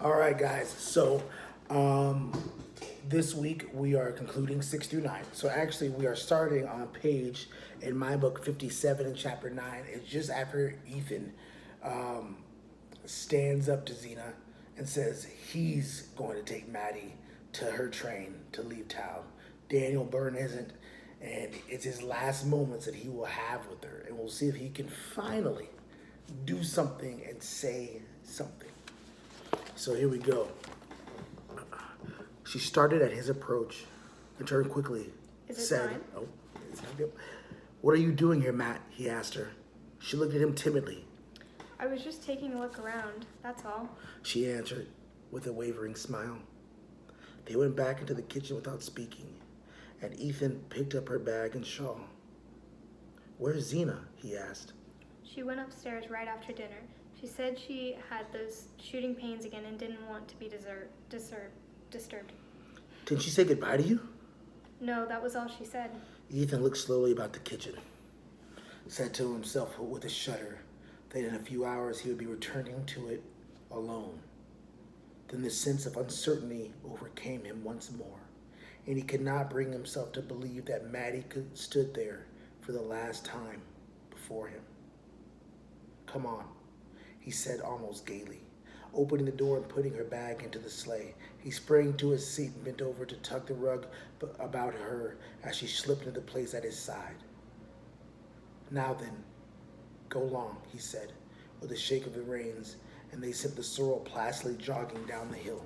All right, guys. So um, this week we are concluding 6 through 9. So actually, we are starting on page in my book 57 in chapter 9. It's just after Ethan um, stands up to Xena and says he's going to take Maddie to her train to leave town. Daniel Byrne isn't, and it's his last moments that he will have with her. And we'll see if he can finally do something and say something. So here we go. She started at his approach and turned quickly. Is it said, time? "Oh, it's not yet. What are you doing here, Matt?" he asked her. She looked at him timidly. I was just taking a look around, that's all. She answered with a wavering smile. They went back into the kitchen without speaking, and Ethan picked up her bag and shawl. "Where's Xena?" he asked. She went upstairs right after dinner. She said she had those shooting pains again and didn't want to be disturbed. "Didn't she say goodbye to you?" No, that was all she said. Ethan looked slowly about the kitchen, said to himself with a shudder that in a few hours he would be returning to it alone. Then the sense of uncertainty overcame him once more, and he could not bring himself to believe that Maddie stood there for the last time before him. "Come on," he said almost gaily, opening the door and putting her bag into the sleigh. He sprang to his seat and bent over to tuck the rug about her as she slipped into place at his side. "Now then, go long," he said, with a shake of the reins, and they sent the sorrel placidly jogging down the hill.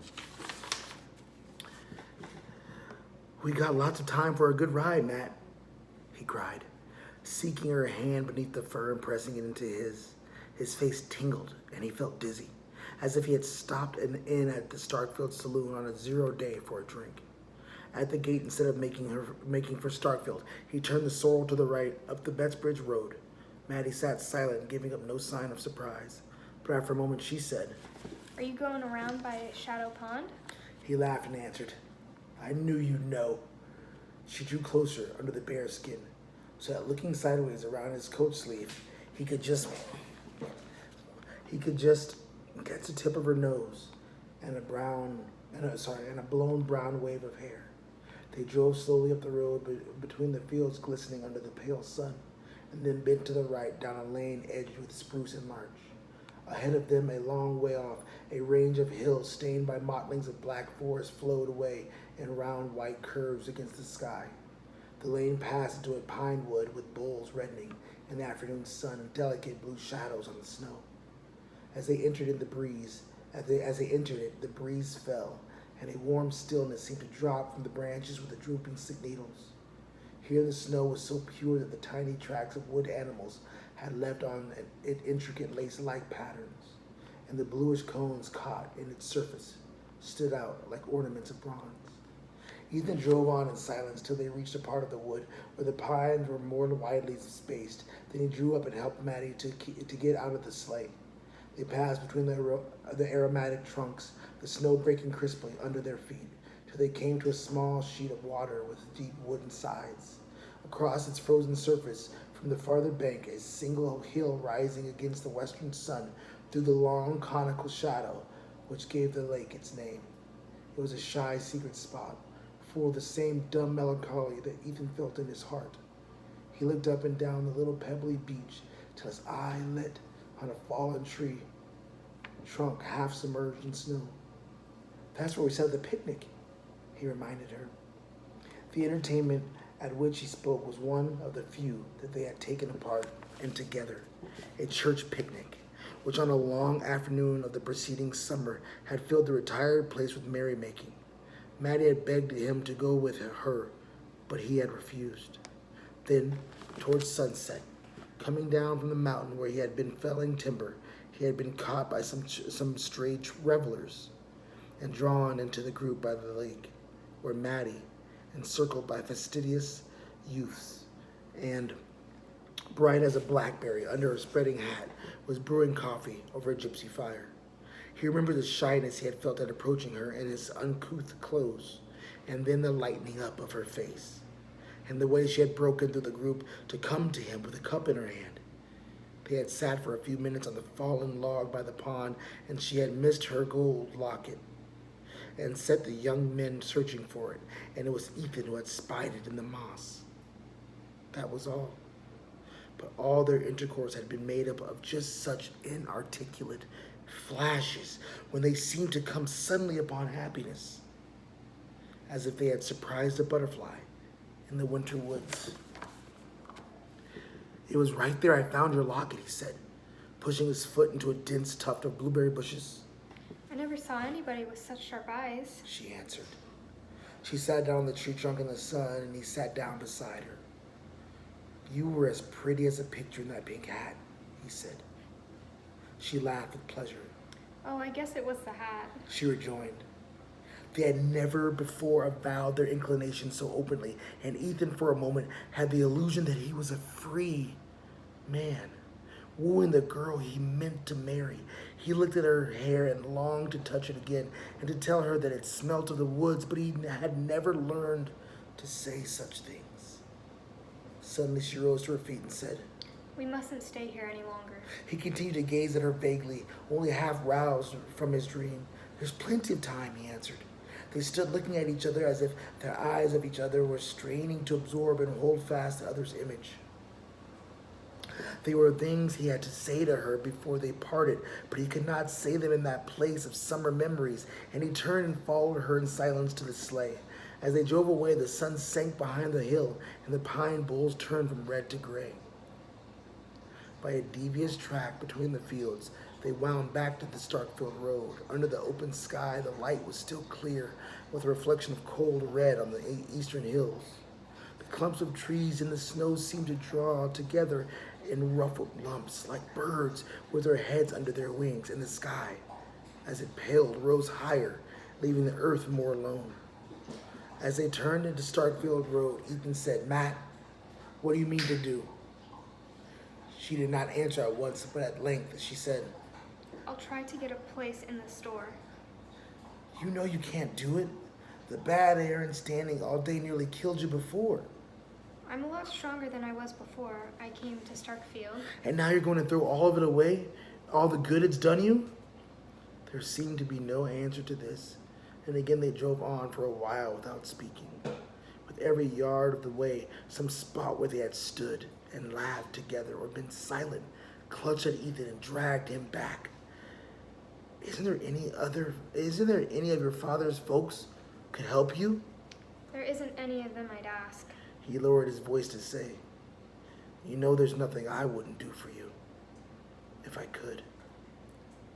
"We got lots of time for a good ride, Matt," he cried, seeking her hand beneath the fur and pressing it into his. His face tingled, and he felt dizzy, as if he had stopped an inn at the Starkfield saloon on a 0 day for a drink. At the gate, instead of making for Starkfield, he turned the sorrel to the right, up the Bettsbridge Road. Maddie sat silent, giving up no sign of surprise. But after a moment, she said, Are you going around by Shadow Pond? He laughed and answered, "I knew you'd know." She drew closer under the bear skin, so that looking sideways around his coat sleeve, he could just catch the tip of her nose and a blown brown wave of hair. They drove slowly up the road between the fields glistening under the pale sun, and then bent to the right down a lane edged with spruce and larch. Ahead of them, a long way off, a range of hills stained by mottlings of black forest flowed away in round white curves against the sky. The lane passed into a pine wood with boles reddening in the afternoon sun and delicate blue shadows on the snow. As they entered it, the breeze fell, and a warm stillness seemed to drop from the branches with the drooping sick needles. Here the snow was so pure that the tiny tracks of wood animals had left on it intricate lace-like patterns, and the bluish cones caught in its surface stood out like ornaments of bronze. Ethan drove on in silence till they reached a part of the wood where the pines were more widely spaced. Then he drew up and helped Maddie to get out of the sleigh. They passed between the aromatic trunks, the snow breaking crisply under their feet, till they came to a small sheet of water with deep wooden sides. Across its frozen surface, from the farther bank, a single hill rising against the western sun threw the long conical shadow which gave the lake its name. It was a shy, secret spot, full of the same dumb melancholy that Ethan felt in his heart. He looked up and down the little pebbly beach till his eye lit on a fallen tree trunk half submerged in snow. "That's where we set the picnic," he reminded her. The entertainment at which he spoke was one of the few that they had taken apart and together, a church picnic, which on a long afternoon of the preceding summer had filled the retired place with merrymaking. Maddie had begged him to go with her, but he had refused. Then, towards sunset, coming down from the mountain where he had been felling timber, he had been caught by some stray revelers and drawn into the group by the lake, where Maddie, encircled by fastidious youths and bright as a blackberry under her spreading hat, was brewing coffee over a gypsy fire. He remembered the shyness he had felt at approaching her in his uncouth clothes, and then the lightening up of her face, and the way she had broken through the group to come to him with a cup in her hand. They had sat for a few minutes on the fallen log by the pond, and she had missed her gold locket and set the young men searching for it, and it was Ethan who had spied it in the moss. That was all. But all their intercourse had been made up of just such inarticulate flashes when they seemed to come suddenly upon happiness, as if they had surprised a butterfly in the winter woods. "It was right there I found your locket," he said, pushing his foot into a dense tuft of blueberry bushes. I never saw anybody with such sharp eyes, She answered. She sat down on the tree trunk in the sun, and he sat down beside her. "You were as pretty as a picture in that pink hat," he said. She laughed with pleasure. Oh, I guess it was the hat. She rejoined. They had never before avowed their inclination so openly, and Ethan for a moment had the illusion that he was a free man, wooing the girl he meant to marry. He looked at her hair and longed to touch it again and to tell her that it smelt of the woods, but he had never learned to say such things. Suddenly she rose to her feet and said, We mustn't stay here any longer. He continued to gaze at her vaguely, only half roused from his dream. "There's plenty of time," he answered. They stood looking at each other as if their eyes of each other were straining to absorb and hold fast the other's image. They were things he had to say to her before they parted, but he could not say them in that place of summer memories, and he turned and followed her in silence to the sleigh. As they drove away, the sun sank behind the hill, and the pine boles turned from red to gray. By a devious track between the fields, they wound back to the Starkfield Road. Under the open sky, the light was still clear, with a reflection of cold red on the eastern hills. The clumps of trees in the snow seemed to draw together in ruffled lumps, like birds with their heads under their wings, and the sky, as it paled, rose higher, leaving the earth more alone. As they turned into Starkfield Road, Ethan said, "Matt, what do you mean to do?" She did not answer at once, but at length she said, I'll try to get a place in the store. "You know you can't do it. The bad air and standing all day nearly killed you before. I'm a lot stronger than I was before I came to Starkfield. And now you're going to throw all of it away? All the good it's done you?" There seemed to be no answer to this, and again they drove on for a while without speaking. With every yard of the way, some spot where they had stood and laughed together or been silent clutched at Ethan and dragged him back. Isn't there any of your father's folks could help you?" There isn't any of them I'd ask. He lowered his voice to say, "You know there's nothing I wouldn't do for you, if I could,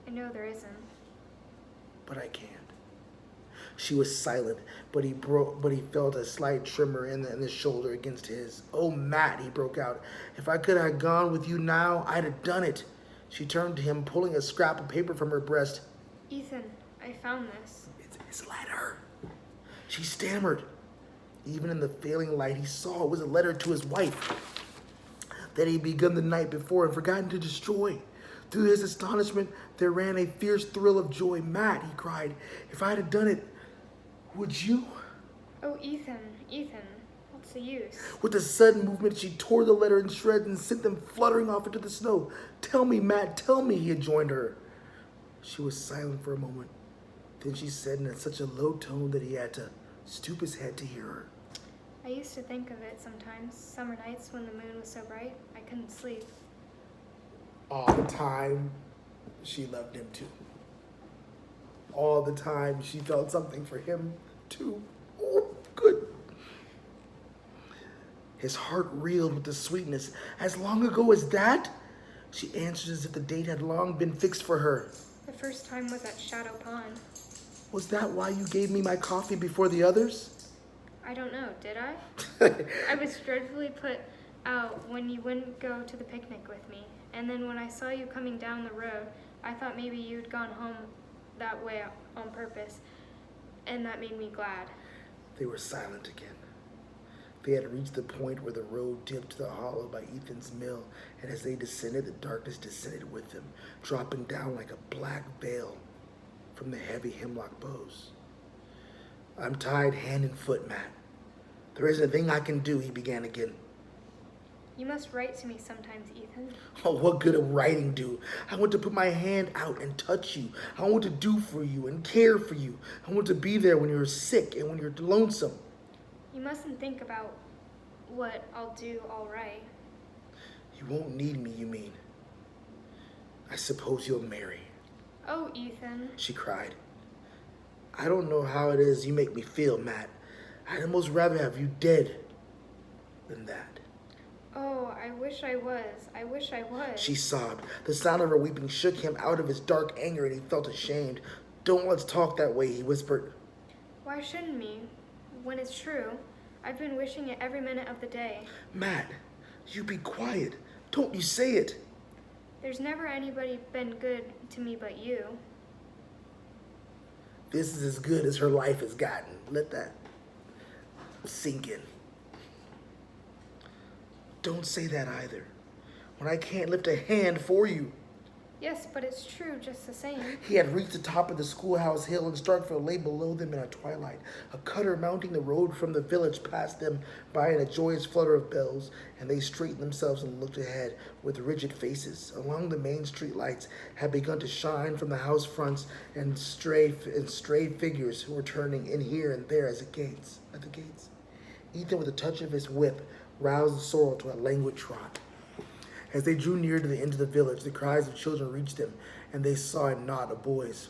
I know there isn't. but I can't." She was silent, but he felt a slight tremor in the shoulder against his. "Oh, Matt," he broke out, "if I could have gone with you now, I'd have done it." She turned to him, pulling a scrap of paper from her breast. Ethan, I found this. "It's his letter," she stammered. Even in the failing light, he saw it was a letter to his wife that he had begun the night before and forgotten to destroy. Through his astonishment, there ran a fierce thrill of joy. "Matt," he cried, "if I had done it, would you?" Oh, Ethan, what's the use? With a sudden movement, she tore the letter in shreds and sent them fluttering off into the snow. "Tell me, Matt, tell me," he enjoined her. She was silent for a moment. Then she said in such a low tone that he had to stoop his head to hear her. I used to think of it sometimes, summer nights when the moon was so bright, I couldn't sleep. All the time, she loved him too. All the time, she felt something for him too. Oh, good. His heart reeled with the sweetness. "As long ago as that?" She answered as if the date had long been fixed for her. The first time was at Shadow Pond. "Was that why you gave me my coffee before the others?" I don't know, did I? I was dreadfully put out when you wouldn't go to the picnic with me. And then when I saw you coming down the road, I thought maybe you'd gone home that way on purpose. And that made me glad. They were silent again. They had reached the point where the road dipped to the hollow by Ethan's mill, and as they descended, the darkness descended with them, dropping down like a black veil from the heavy hemlock boughs. "I'm tied hand and foot, Matt. There isn't a thing I can do," he began again. You must write to me sometimes, Ethan. Oh, what good of writing do? I want to put my hand out and touch you. I want to do for you and care for you. I want to be there when you're sick and when you're lonesome. You mustn't think about what I'll do all right. You won't need me, you mean? I suppose you'll marry. Oh, Ethan. She cried. I don't know how it is you make me feel, Matt. I'd almost rather have you dead than that. Oh, I wish I was. I wish I was. She sobbed. The sound of her weeping shook him out of his dark anger, and he felt ashamed. Don't let's talk that way, he whispered. Why shouldn't we? When it's true. I've been wishing it every minute of the day. Matt, you be quiet. Don't you say it. There's never anybody been good to me but you. This is as good as her life has gotten. Let that sink in. Don't say that either. When I can't lift a hand for you. Yes, but it's true just the same. He had reached the top of the schoolhouse hill, and Starkville lay below them in a twilight. A cutter mounting the road from the village passed them by in a joyous flutter of bells, and they straightened themselves and looked ahead with rigid faces. Along the main street lights had begun to shine from the house fronts, and stray figures who were turning in here and there at the gates. Ethan, with a touch of his whip, roused the sorrel to a languid trot. As they drew near to the end of the village, the cries of children reached them, and they saw a knot of boys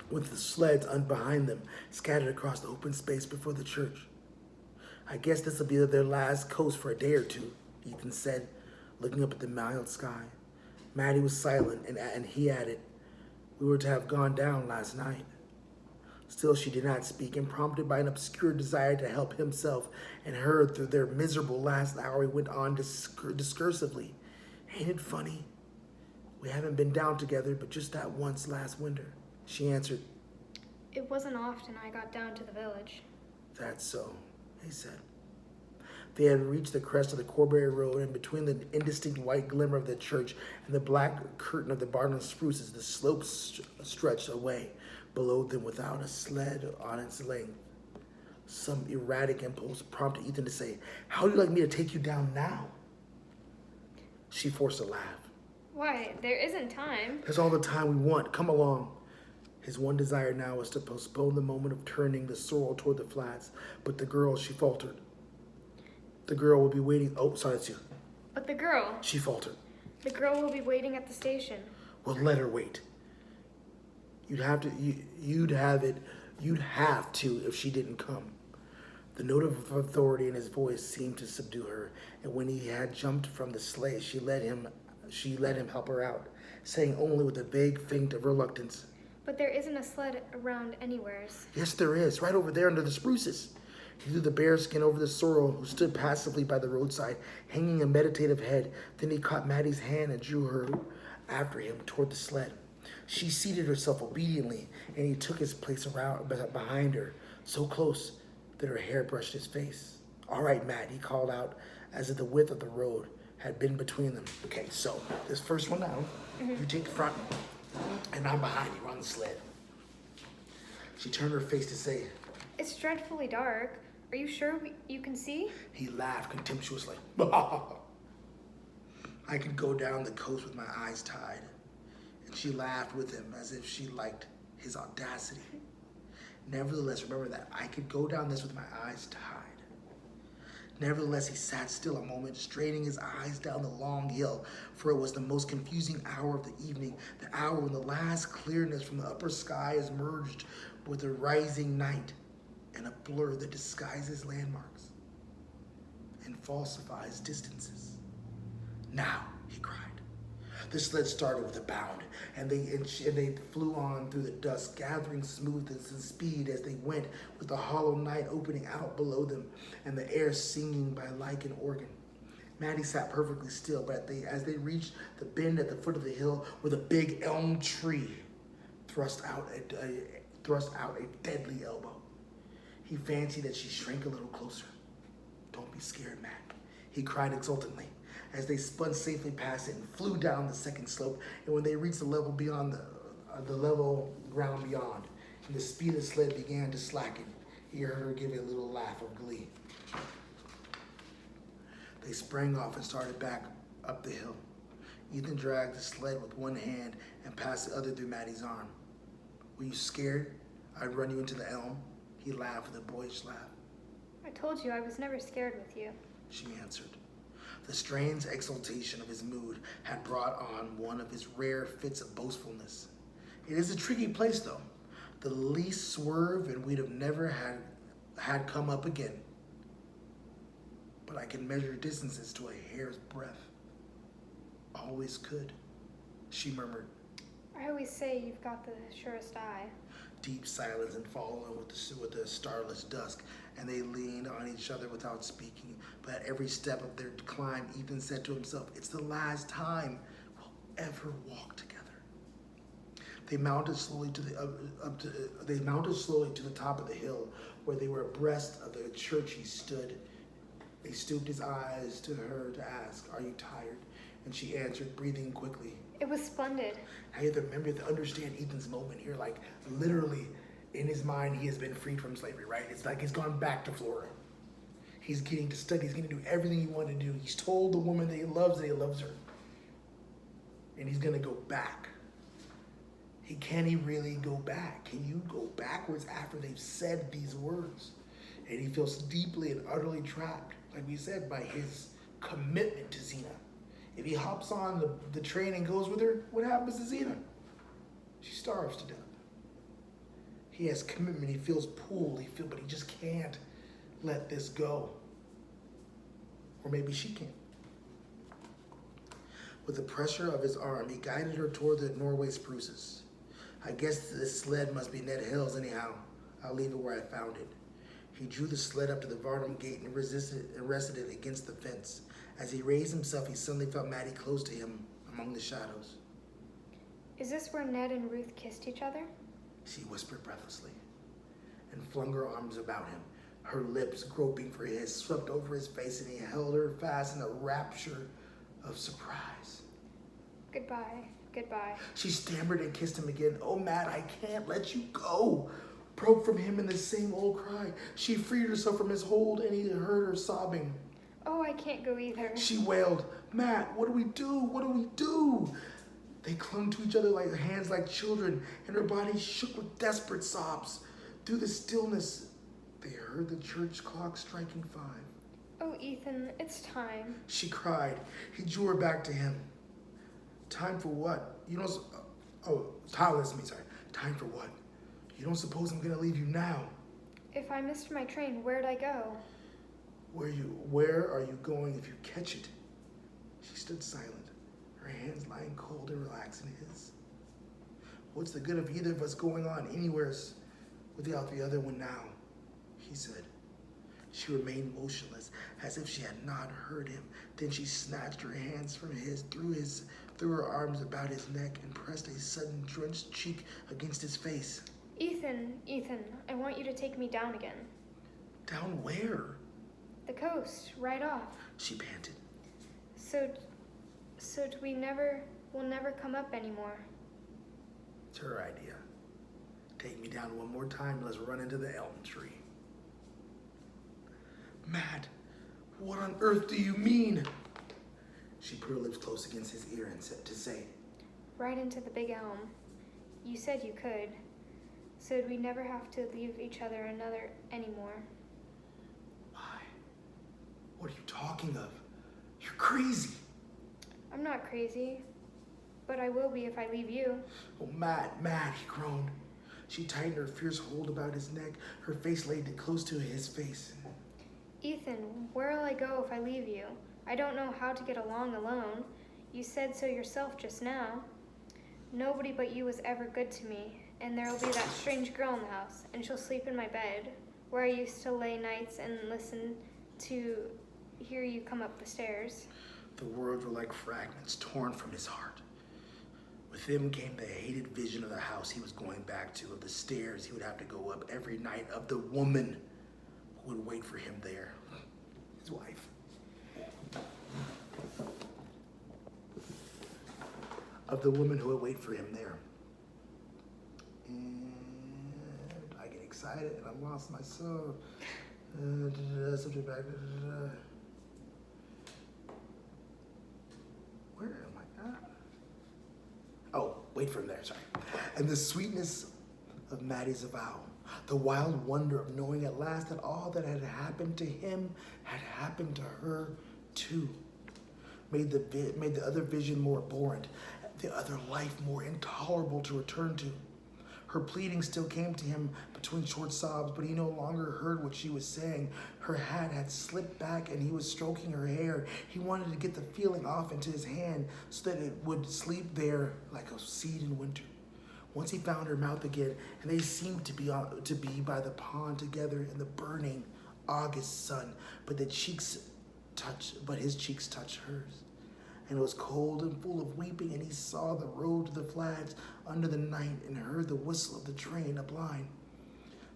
with the sleds behind them scattered across the open space before the church. I guess this will be their last coast for a day or two, Ethan said, looking up at the mild sky. Maddie was silent, and he added, we were to have gone down last night. Still she did not speak, and prompted by an obscure desire to help himself and her through their miserable last hour, he went on discursively. Ain't it funny? We haven't been down together but just that once last winter. She answered. It wasn't often I got down to the village. That's so, he said. They had reached the crest of the Corbury Road, and between the indistinct white glimmer of the church and the black curtain of the Barnum spruces, the slope stretched away below them without a sled on its length. Some erratic impulse prompted Ethan to say, how would you like me to take you down now? She forced a laugh. Why, there isn't time. There's all the time we want. Come along. His one desire now was to postpone the moment of turning the sorrel toward the flats. But the girl, she faltered. The girl will be waiting. Oh, sorry, that's you. But the girl. She faltered. The girl will be waiting at the station. Well, let her wait. You'd have to if she didn't come. The note of authority in his voice seemed to subdue her, and when he had jumped from the sleigh, she let him help her out, saying only with a vague feint of reluctance, But there isn't a sled around anywheres. Yes, there is, right over there under the spruces. He threw the bearskin over the sorrel, who stood passively by the roadside, hanging a meditative head. Then he caught Maddie's hand and drew her after him toward the sled. She seated herself obediently, and he took his place around behind her, so close that her hair brushed his face. All right, Matt, he called out, as if the width of the road had been between them. Okay, so this first one now, you take the front, and I'm behind you on the sled. She turned her face to say, It's dreadfully dark. Are you sure you can see? He laughed contemptuously. I could go down the coast with my eyes tied. And she laughed with him as if she liked his audacity. Nevertheless, remember that I could go down this with my eyes tied. Nevertheless, he sat still a moment, straining his eyes down the long hill, for it was the most confusing hour of the evening, the hour when the last clearness from the upper sky is merged with the rising night and a blur that disguises landmarks and falsifies distances. Now, he cried. The sled started with a bound, and they flew on through the dusk, gathering smoothness and speed as they went, with the hollow night opening out below them and the air singing by like an organ. Maddie sat perfectly still, but as they reached the bend at the foot of the hill, where the big elm tree thrust out a deadly elbow, he fancied that she shrank a little closer. Don't be scared, Matt, he cried exultantly, as they spun safely past it and flew down the second slope. And when they reached the level beyond the level ground beyond, and the speed of the sled began to slacken, he heard her give a little laugh of glee. They sprang off and started back up the hill. Ethan dragged the sled with one hand and passed the other through Maddie's arm. Were you scared I'd run you into the elm? He laughed with a boyish laugh. I told you I was never scared with you. She answered. The strange exaltation of his mood had brought on one of his rare fits of boastfulness. It is a tricky place, though. The least swerve and we'd have never had come up again. But I can measure distances to a hair's breadth. Always could, she murmured. I always say you've got the surest eye. Deep silence and following with the starless dusk, and they leaned on each other without speaking. But at every step of their climb, Ethan said to himself, "It's the last time we'll ever walk together." They mounted slowly to the top of the hill, where they were abreast of the church he stood. He stooped his eyes to her to ask, "Are you tired?" And she answered, breathing quickly. It was splendid. Now you have to remember to understand Ethan's moment here. Like, literally, in his mind, he has been freed from slavery, right? It's like he's gone back to Florida. He's getting to study. He's going to do everything he wanted to do. He's told the woman that he loves her. And he's going to go back. Can he really go back? Can you go backwards after they've said these words? And he feels deeply and utterly trapped, like we said, by his commitment to Xena. If he hops on the train and goes with her, what happens to Xena? She starves to death. He has commitment. He feels pulled. But he just can't let this go. Or maybe she can't. With the pressure of his arm, he guided her toward the Norway spruces. I guess this sled must be Ned Hill's anyhow. I'll leave it where I found it. He drew the sled up to the Varnum gate and rested it against the fence. As he raised himself, he suddenly felt Maddie close to him among the shadows. Is this where Ned and Ruth kissed each other? She whispered breathlessly and flung her arms about him. Her lips, groping for his, swept over his face, and he held her fast in a rapture of surprise. Goodbye. She stammered and kissed him again. "Oh, Matt, I can't let you go," broke from him in the same old cry. She freed herself from his hold, and he heard her sobbing. "Oh, I can't go either." She wailed. "Matt, what do we do? What do we do?" They clung to each other like hands like children, and her body shook with desperate sobs. Through the stillness, they heard the church clock striking 5. "Oh, Ethan, it's time," she cried. He drew her back to him. "Time for what? You don't... Time for what? You don't suppose I'm gonna leave you now?" "If I missed my train, where'd I go?" Where are you going if you catch it?" She stood silent, her hands lying cold and relaxed in his. "What's the good of either of us going on anywhere without the other one now?" he said. She remained motionless, as if she had not heard him. Then she snatched her hands from his, threw her arms about his neck, and pressed a sudden drenched cheek against his face. Ethan, I want you to take me down again." "Down where?" "The coast, right off. she panted. So we'll never come up anymore." It's her idea. "Take me down one more time and let's run into the elm tree." "Matt, what on earth do you mean?" She put her lips close against his ear and said to say, "Right into the big elm. You said you could. So we never have to leave each other anymore." "Why? What are you talking of? You're crazy." "I'm not crazy, but I will be if I leave you." "Oh, Matt, he groaned. She tightened her fierce hold about his neck, her face laid close to his face. "Ethan, where'll I go if I leave you? I don't know how to get along alone. You said so yourself just now. Nobody but you was ever good to me, and there'll be that strange girl in the house, and she'll sleep in my bed, where I used to lay nights and listen to hear you come up the stairs." The words were like fragments torn from his heart. With them came the hated vision of the house he was going back to, of the stairs he would have to go up every night, of the woman who would wait for him there, his wife. Of the woman who would wait for him there. And I get excited and I lost myself. Subject back. and the sweetness of Maddie's avowal. The wild wonder of knowing at last that all that had happened to him had happened to her too. Made the other vision more abhorrent, the other life more intolerable to return to. Her pleading still came to him between short sobs, but he no longer heard what she was saying. Her hat had slipped back and he was stroking her hair. He wanted to get the feeling off into his hand so that it would sleep there like a seed in winter. Once he found her mouth again, and they seemed to be by the pond together in the burning August sun, but his cheeks touched hers. And it was cold and full of weeping, and he saw the road to the flats under the night and heard the whistle of the train up line.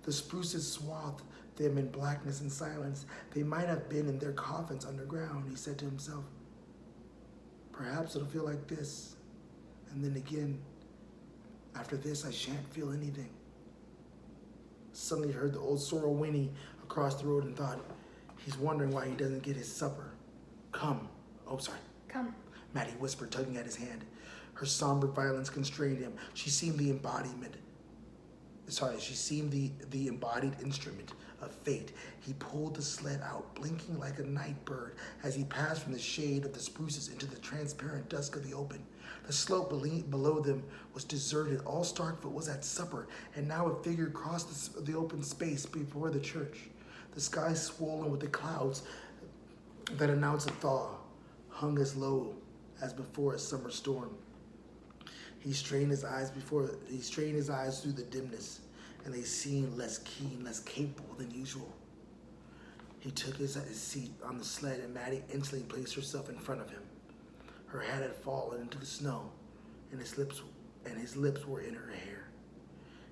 The spruces swathed them in blackness and silence. They might have been in their coffins underground, he said to himself. Perhaps it'll feel like this, and then again, after this, I shan't feel anything. Suddenly he heard the old sorrel whinny across the road and thought, he's wondering why he doesn't get his supper. Come. Come. Maddie whispered, tugging at his hand. Her somber violence constrained him. She seemed the embodied instrument of fate. He pulled the sled out, blinking like a night bird as he passed from the shade of the spruces into the transparent dusk of the open. The slope below them was deserted. All Starkville was at supper, and now a figure crossed the open space before the church. The sky, swollen with the clouds that announced a thaw, hung as low as before a summer storm. He strained his eyes through the dimness, and they seemed less keen, less capable than usual. He took his seat on the sled, and Maddie instantly placed herself in front of him. Her hat had fallen into the snow, and his lips were in her hair.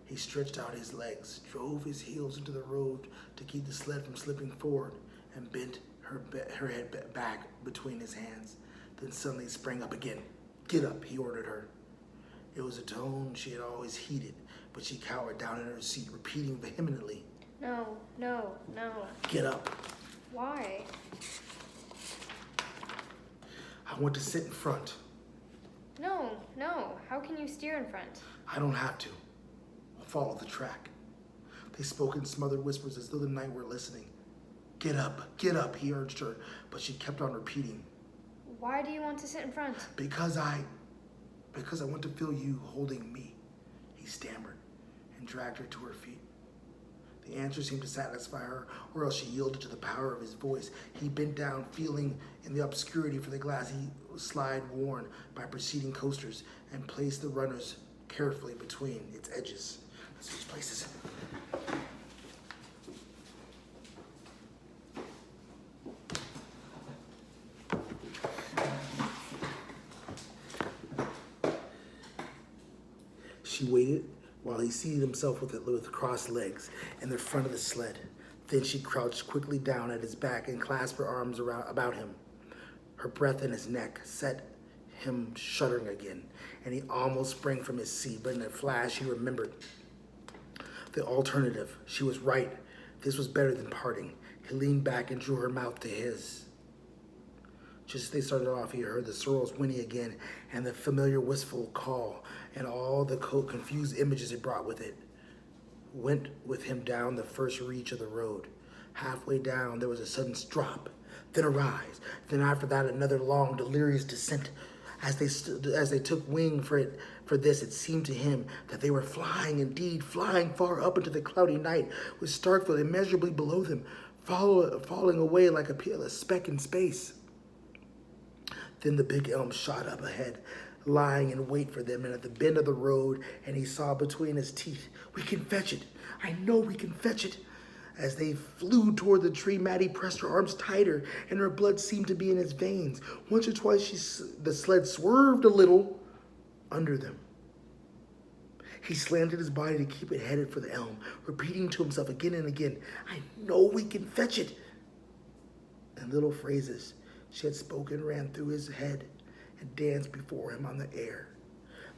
He stretched out his legs, drove his heels into the road to keep the sled from slipping forward, and bent her head back between his hands, then suddenly sprang up again. Get up, he ordered her. It was a tone she had always heeded, but she cowered down in her seat, repeating vehemently, No. Get up. Why? I want to sit in front. No. How can you steer in front? I don't have to. I'll follow the track. They spoke in smothered whispers as though the night were listening. Get up, he urged her, but she kept on repeating. Why do you want to sit in front? Because I want to feel you holding me, he stammered, and dragged her to her feet. The answer seemed to satisfy her, or else she yielded to the power of his voice. He bent down, feeling in the obscurity for the glassy slide worn by preceding coasters, and placed the runners carefully between its edges. Let's switch places. She waited while he seated himself with crossed legs in the front of the sled. Then she crouched quickly down at his back and clasped her arms about him. Her breath in his neck set him shuddering again, and he almost sprang from his seat, but in a flash he remembered the alternative. She was right. This was better than parting. He leaned back and drew her mouth to his. Just as they started off, he heard the sorrel's whinny again, and the familiar wistful call, and all the confused images it brought with it went with him down the first reach of the road. Halfway down, there was a sudden drop, then a rise, then after that another long, delirious descent. As they took wing for this, it seemed to him that they were flying, indeed, flying far up into the cloudy night, with Starkville immeasurably below them, falling away like a speck in space. Then the big elm shot up ahead, lying in wait for them, and at the bend of the road, and he saw between his teeth, "We can fetch it. I know we can fetch it." As they flew toward the tree, Maddie pressed her arms tighter, and her blood seemed to be in his veins. Once or twice the sled swerved a little under them. He slanted his body to keep it headed for the elm, repeating to himself again and again, "I know we can fetch it." And little phrases she had spoken ran through his head and danced before him on the air.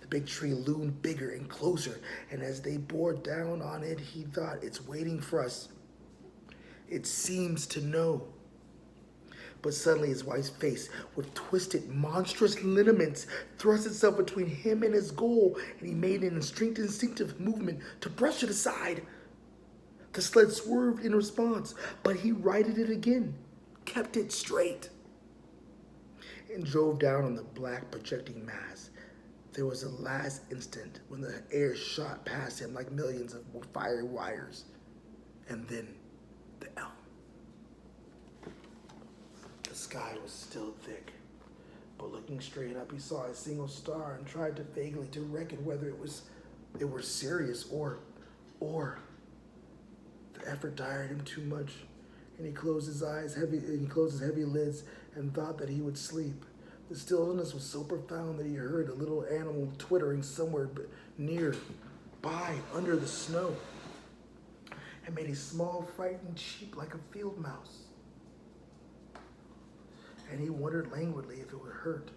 The big tree loomed bigger and closer, and as they bore down on it, he thought, "It's waiting for us. It seems to know." But suddenly his wife's face, with twisted, monstrous lineaments, thrust itself between him and his goal, and he made an instinctive movement to brush it aside. The sled swerved in response, but he righted it again, kept it straight, and drove down on the black projecting mass. There was a last instant when the air shot past him like millions of fiery wires, and then the elm. The sky was still thick, but looking straight up, he saw a single star and tried to vaguely to reckon whether it were serious or the effort tired him too much, and he closed his heavy lids and thought that he would sleep. The stillness was so profound that he heard a little animal twittering somewhere near by under the snow, and made a small frightened cheep like a field mouse. And he wondered languidly if it would hurt.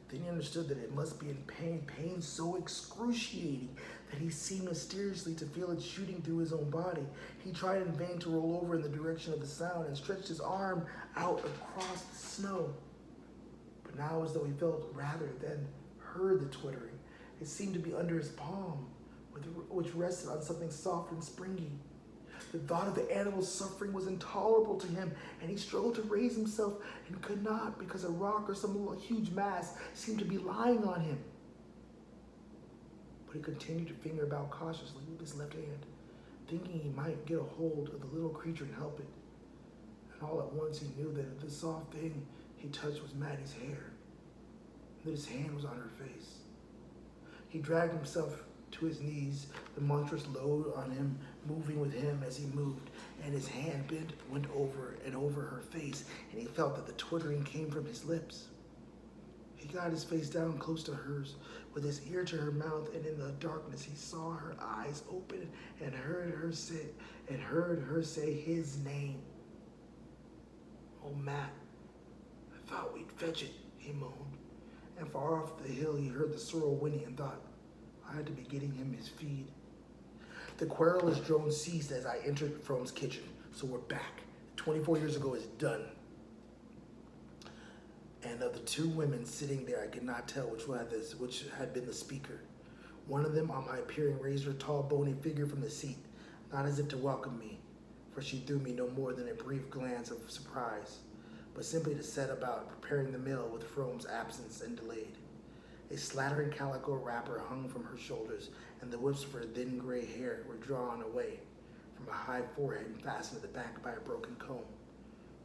Then he understood that it must be in pain so excruciating that he seemed mysteriously to feel it shooting through his own body. He tried in vain to roll over in the direction of the sound and stretched his arm out across the snow. But now, as though he felt rather than heard the twittering, it seemed to be under his palm, which rested on something soft and springy. The thought of the animal's suffering was intolerable to him, and he struggled to raise himself and could not, because a rock or some huge mass seemed to be lying on him. But he continued to finger about cautiously with his left hand, thinking he might get a hold of the little creature and help it. And all at once he knew that the soft thing he touched was Maddie's hair, and that his hand was on her face. He dragged himself to his knees, the monstrous load on him moving with him as he moved, and his hand went over and over her face, and he felt that the twittering came from his lips. He got his face down close to hers, with his ear to her mouth, and in the darkness he saw her eyes open and heard her say his name. "Oh, Matt, I thought we'd fetch it," he moaned. And far off the hill he heard the sorrel whinny and thought, I had to be getting him his feed. The querulous drone ceased as I entered Frome's kitchen, so we're back. 24 years ago is done. And of the two women sitting there, I could not tell which had been the speaker. One of them, on my appearing, raised her tall, bony figure from the seat, not as if to welcome me, for she threw me no more than a brief glance of surprise, but simply to set about preparing the meal with Frome's absence and delayed. A slattering calico wrapper hung from her shoulders, and the wisps of her thin gray hair were drawn away from a high forehead and fastened at the back by a broken comb.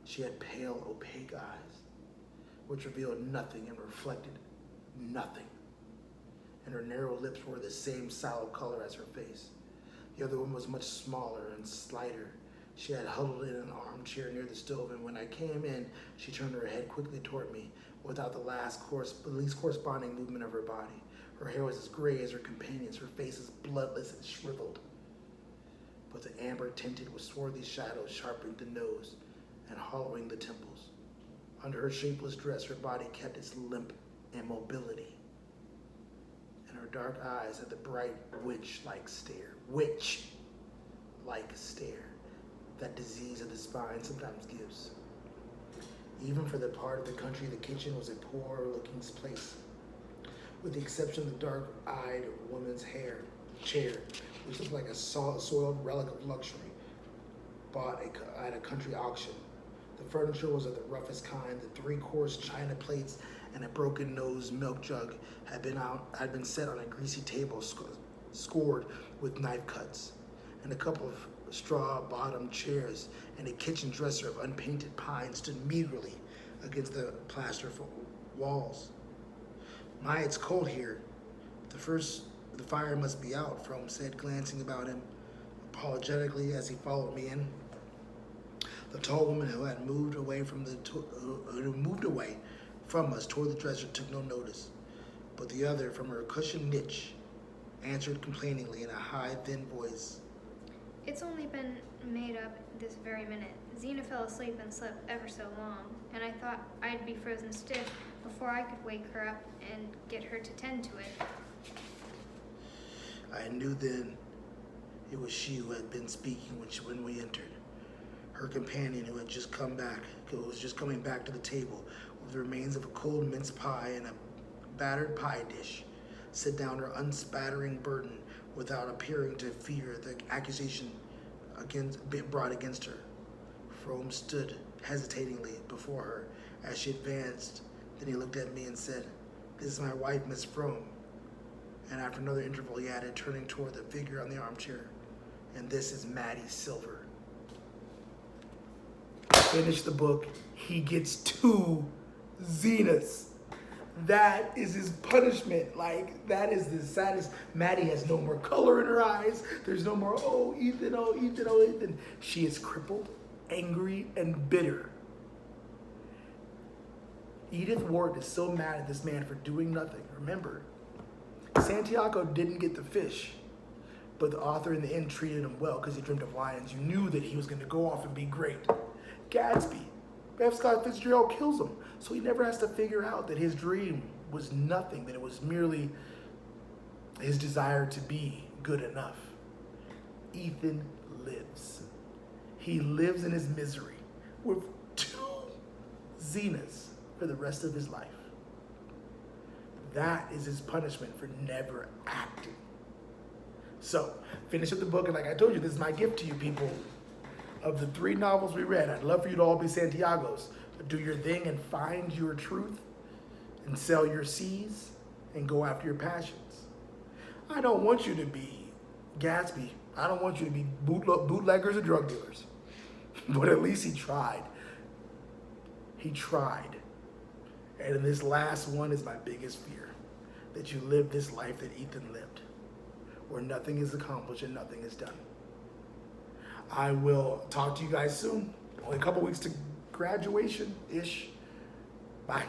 She had pale, opaque eyes, which revealed nothing and reflected nothing, and her narrow lips were the same sallow color as her face. The other one was much smaller and slighter. She had huddled in an armchair near the stove, and when I came in, she turned her head quickly toward me, without the least corresponding movement of her body. Her hair was as gray as her companion's, her face as bloodless and shriveled. But the amber tinted with swarthy shadows sharpened the nose and hollowing the temples. Under her shapeless dress, her body kept its limp immobility, and her dark eyes had the bright witch-like stare that disease of the spine sometimes gives. Even for the part of the country, the kitchen was a poor-looking place, with the exception of the dark-eyed woman's chair, which looked like a soiled relic of luxury, bought at a country auction. The furniture was of the roughest kind. The 3-course china plates and a broken-nosed milk jug had been set on a greasy table scored with knife cuts, and a couple of straw-bottomed chairs and a kitchen dresser of unpainted pine stood meagerly against the plaster walls. "My, it's cold here. The fire must be out," Frome said, glancing about him apologetically as he followed me in. The tall woman who had moved away from us toward the dresser took no notice, but the other, from her cushioned niche, answered complainingly in a high, thin voice, "It's only been made up this very minute. Xena fell asleep and slept ever so long, and I thought I'd be frozen stiff before I could wake her up and get her to tend to it." I knew then it was she who had been speaking when we entered. Her her companion who was just coming back to the table with the remains of a cold mince pie and a battered pie dish, set down her unspattering burden without appearing to fear the accusation brought against her. Frome stood hesitatingly before her as she advanced. Then he looked at me and said, "This is my wife, Miss Frome." And after another interval, he added, turning toward the figure on the armchair, "And this is Maddie Silver." Finish the book. He gets 2 Zenas. That is his punishment. Like, that is the saddest. Maddie has no more color in her eyes. There's no more, oh, Ethan, oh, Ethan, oh, Ethan. She is crippled, angry, and bitter. Edith Wharton is so mad at this man for doing nothing. Remember, Santiago didn't get the fish, but the author in the end treated him well because he dreamt of lions. You knew that he was going to go off and be great. Gatsby, F. Scott Fitzgerald kills him, so he never has to figure out that his dream was nothing, that it was merely his desire to be good enough. Ethan lives. He lives in his misery with 2 Zenas for the rest of his life. That is his punishment for never acting. So, finish up the book, and like I told you, this is my gift to you people. Of the 3 novels we read, I'd love for you to all be Santiagos. Do your thing and find your truth and sell your seas and go after your passions. I don't want you to be Gatsby. I don't want you to be bootleggers or drug dealers. But at least he tried. He tried. And this last one is my biggest fear. That you live this life that Ethan lived. Where nothing is accomplished and nothing is done. I will talk to you guys soon. Only a couple weeks to graduation-ish. Bye.